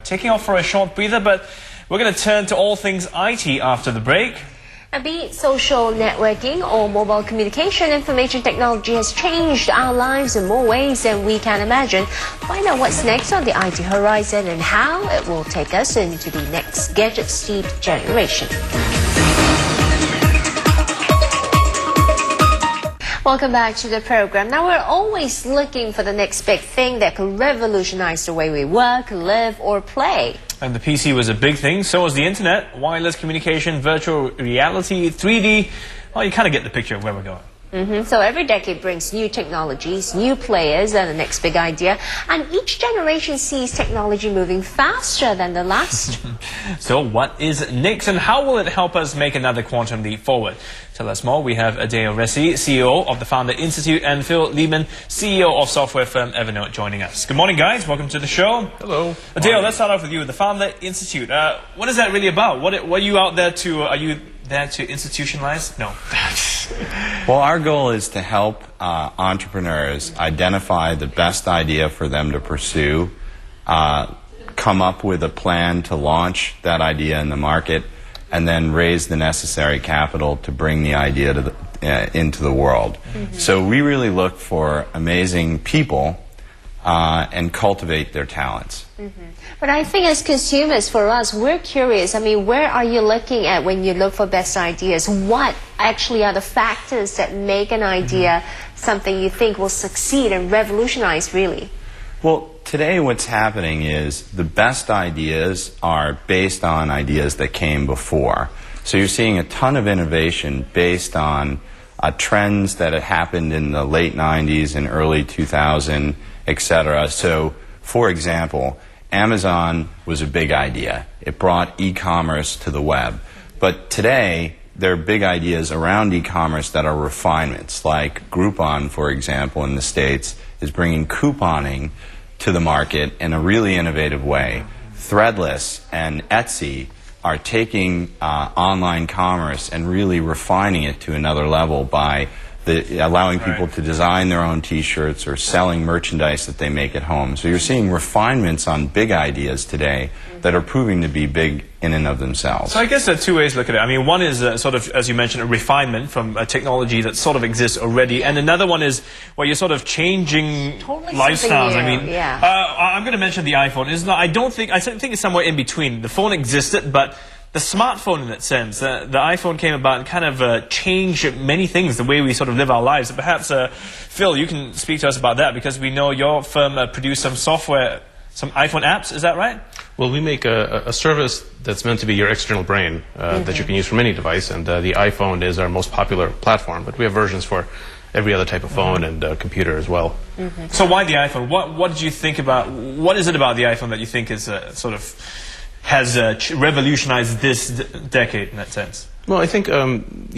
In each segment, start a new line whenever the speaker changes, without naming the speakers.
taking off for a short breather, but we're going to turn to all things IT after the break.
Be it social networking or mobile communication, information technology has changed our lives in more ways than we can imagine. Find out what's next on the IT horizon and how it will take us into the next gadget-steeped generation. Welcome back to the program. Now, we're always looking for the next big thing that could revolutionize the way we work, live, or play.
And the PC was a big thing, so was the internet, wireless communication, virtual reality, 3D. Well, you kind of get the picture of where we're going.
So every decade brings new technologies, new players, and the next big idea. And each generation sees technology moving faster than the last.
So what is next, and how will it help us make another quantum leap forward? Tell us more. We have Adele Resi, CEO of the Founder Institute, and Phil Lehman, CEO of software firm Evernote, joining us. Good morning, guys. Welcome to the show.
Hello.
Adele, let's start off with you. The Founder Institute. What is that really about? What are you out there to? Are you there to institutionalize? No.
Well, our goal is to help entrepreneurs identify the best idea for them to pursue, come up with a plan to launch that idea in the market, and then raise the necessary capital to bring the idea to into the world. So we really look for amazing people and cultivate their talents.
But I think as consumers, for us, we're curious. I mean, where are you looking at when you look for best ideas? What actually are the factors that make an idea something you think will succeed and revolutionize, really?
Well, today what's happening is the best ideas are based on ideas that came before. So you're seeing a ton of innovation based on trends that had happened in the late 90s and early 2000, etc. So, for example, Amazon was a big idea. It brought e-commerce to the web. But today, there are big ideas around e-commerce that are refinements, like Groupon, for example, in the States, is bringing couponing to the market in a really innovative way. Threadless and Etsy are taking online commerce and really refining it to another level by allowing people to design their own t-shirts or selling merchandise that they make at home. So you're seeing refinements on big ideas today that are proving to be big in and of themselves.
So I guess there are two ways to look at it. I mean, one is sort of, as you mentioned, a refinement from a technology that sort of exists already, and another one is where you're sort of changing lifestyles. I mean, I'm going to mention the iPhone. I think it's somewhere in between. The phone existed, but the smartphone, in that sense, the iPhone came about and kind of changed many things, the way we sort of live our lives. And perhaps, Phil, you can speak to us about that, because we know your firm produced some software, some iPhone apps. Is that right?
Well, we make a service that's meant to be your external brain that you can use from any device, and the iPhone is our most popular platform, but we have versions for every other type of phone and computer as well.
So why the iPhone? What did you think about, what is it about the iPhone that you think is sort of has revolutionized this decade in that sense?
Well, I think the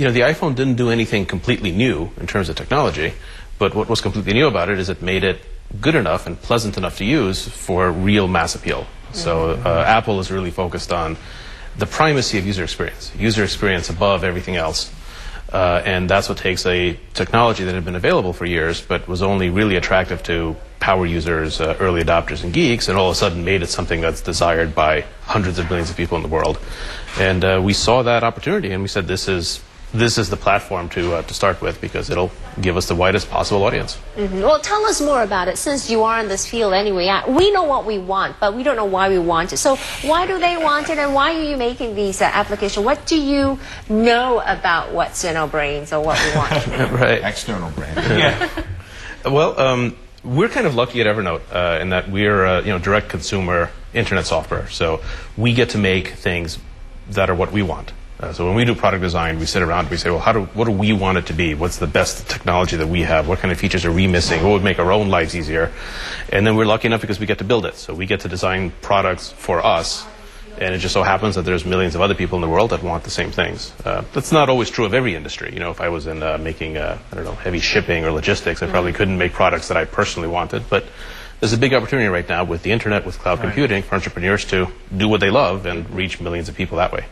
iPhone didn't do anything completely new in terms of technology, but what was completely new about it is it made it good enough and pleasant enough to use for real mass appeal. So Apple is really focused on the primacy of user experience above everything else. And that's what takes a technology that had been available for years but was only really attractive to power users, early adopters, and geeks, and all of a sudden made it something that's desired by hundreds of millions of people in the world. And we saw that opportunity, and we said this is the platform to start with, because it'll give us the widest possible audience.
Well, tell us more about it, since you are in this field anyway. We know what we want, but we don't know why we want it. So why do they want it, and why are you making these applications? What do you know about what's in our brains or what we want?
Right. External brain.
Yeah.
Well, we're kind of lucky at Evernote in that we're direct consumer internet software. So we get to make things that are what we want. So when we do product design, we sit around and we say, well, what do we want it to be? What's the best technology that we have? What kind of features are we missing? What would make our own lives easier? And then we're lucky enough because we get to build it. So we get to design products for us. And it just so happens that there's millions of other people in the world that want the same things. That's not always true of every industry. You know, if I was in making, heavy shipping or logistics, I probably couldn't make products that I personally wanted. But there's a big opportunity right now with the internet, with cloud computing, for entrepreneurs to do what they love and reach millions of people that way.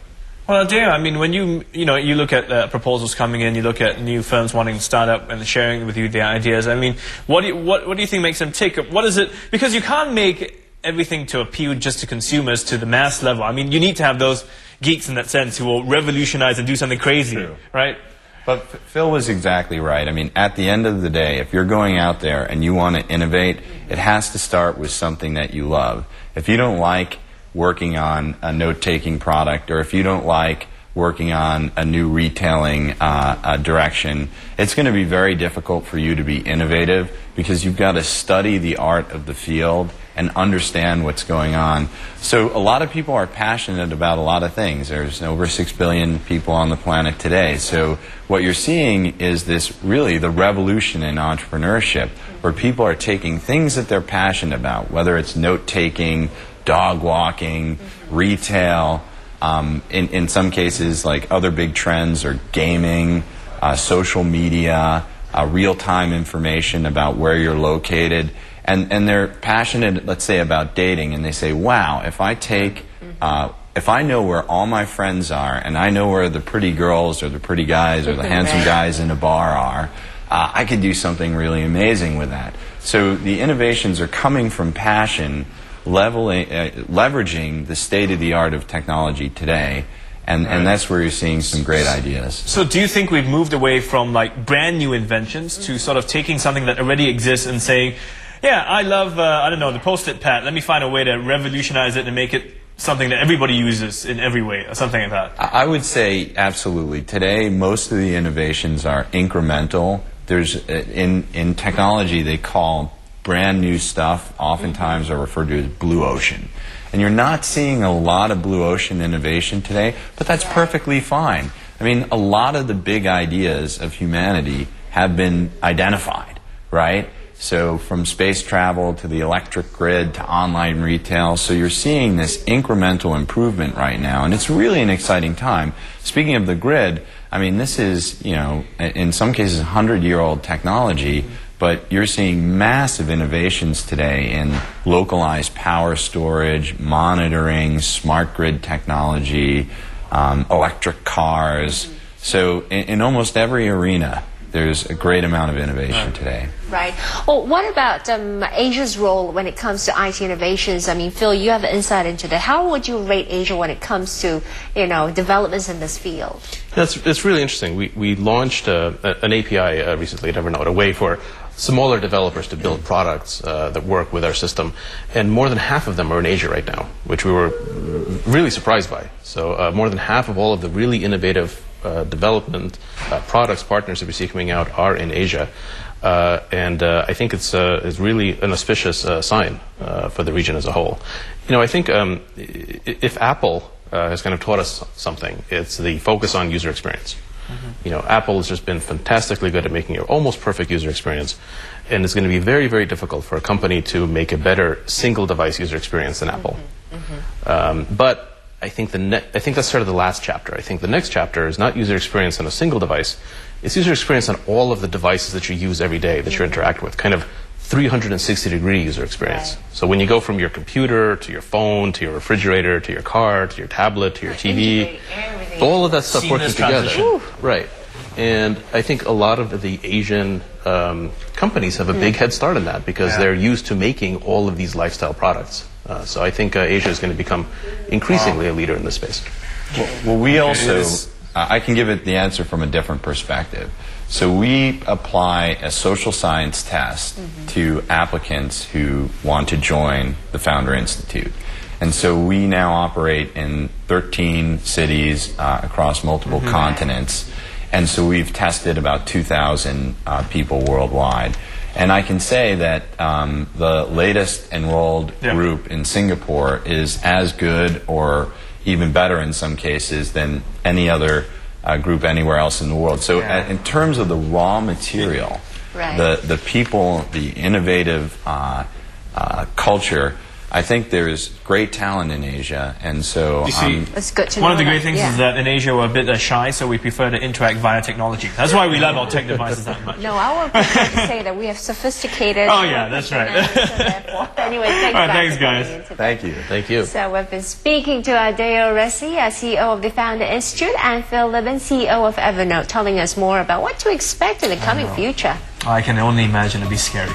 Well, Adele, I mean, when you look at proposals coming in, you look at new firms wanting to start up and sharing with you their ideas. I mean, what do you think makes them tick? What is it? Because you can't make everything to appeal just to consumers to the mass level. I mean, you need to have those geeks in that sense who will revolutionize and do something crazy, right?
But Phil was exactly right. I mean, at the end of the day, if you're going out there and you want to innovate, it has to start with something that you love. If you don't like working on a note-taking product, or if you don't like working on a new retailing direction, it's going to be very difficult for you to be innovative, because you've got to study the art of the field and understand what's going on. So a lot of people are passionate about a lot of things. There's over 6 billion people on the planet today. So what you're seeing is this really the revolution in entrepreneurship, where people are taking things that they're passionate about, whether it's note-taking, dog walking, retail, in some cases, like other big trends are gaming, social media, real-time information about where you're located. And they're passionate, let's say, about dating, and they say, wow, if I know where all my friends are, and I know where the pretty girls or the pretty guys or the handsome guys in a bar are, I could do something really amazing with that. So the innovations are coming from passion, leveraging the state-of-the-art of technology today, and that's where you're seeing some great ideas.
So do you think we've moved away from like brand new inventions to sort of taking something that already exists and saying, yeah, I love, I don't know, the Post-it pad, let me find a way to revolutionize it and make it something that everybody uses in every way, or something like that?
I would say absolutely. Today, most of the innovations are incremental. There's, in technology, they call brand new stuff, oftentimes are referred to as blue ocean. And you're not seeing a lot of blue ocean innovation today, but that's perfectly fine. I mean, a lot of the big ideas of humanity have been identified, right? So from space travel to the electric grid to online retail. So you're seeing this incremental improvement right now, and it's really an exciting time. Speaking of the grid, I mean, this is, you know, in some cases 100-year-old technology, but you're seeing massive innovations today in localized power storage, monitoring, smart grid technology, electric cars. So in almost every arena, there's a great amount of innovation today.
Right. Well, what about Asia's role when it comes to IT innovations? I mean, Phil, you have insight into that. How would you rate Asia when it comes to, you know, developments in this field?
It's really interesting. We launched an API recently at Evernote, a way for smaller developers to build products that work with our system, and more than half of them are in Asia right now, which we were really surprised by. So more than half of all of the really innovative development products, partners that we see coming out are in Asia. And I think it's really an auspicious sign for the region as a whole. You know, I think if Apple has kind of taught us something, it's the focus on user experience. You know, Apple has just been fantastically good at making an almost perfect user experience, and it's going to be very, very difficult for a company to make a better single-device user experience than Apple. But I think that's sort of the last chapter. I think the next chapter is not user experience on a single device. It's user experience on all of the devices that you use every day, that you interact with, kind of 360-degree user experience. Right. So when you go from your computer to your phone to your refrigerator to your car to your tablet to your TV, all of that stuff working together. Right. And I think a lot of the Asian companies have a big head start in that, because they're used to making all of these lifestyle products. So I think Asia is going to become increasingly a leader in this space.
Well, we also, I can give it the answer from a different perspective. So we apply a social science test to applicants who want to join the Founder Institute. And so we now operate in 13 cities across multiple continents. And so we've tested about 2,000 people worldwide. And I can say that the latest enrolled group in Singapore is as good or even better in some cases than any other group anywhere else in the world. So in terms of the raw material, the people, the innovative culture, I think there's great talent in Asia, and so
it's good to know.
One of the great things is that in Asia we're a bit shy, so we prefer to interact via technology. That's why we love our tech devices that much.
No, I would prefer to say that we have sophisticated.
Oh yeah, that's right.
Anyway, thanks
guys.
Thank you.
Thank you.
So we've been speaking to Adeo Resi, CEO of the Founder Institute, and Phil Libben, CEO of Evernote, telling us more about what to expect in the coming future.
I can only imagine it'll be scary.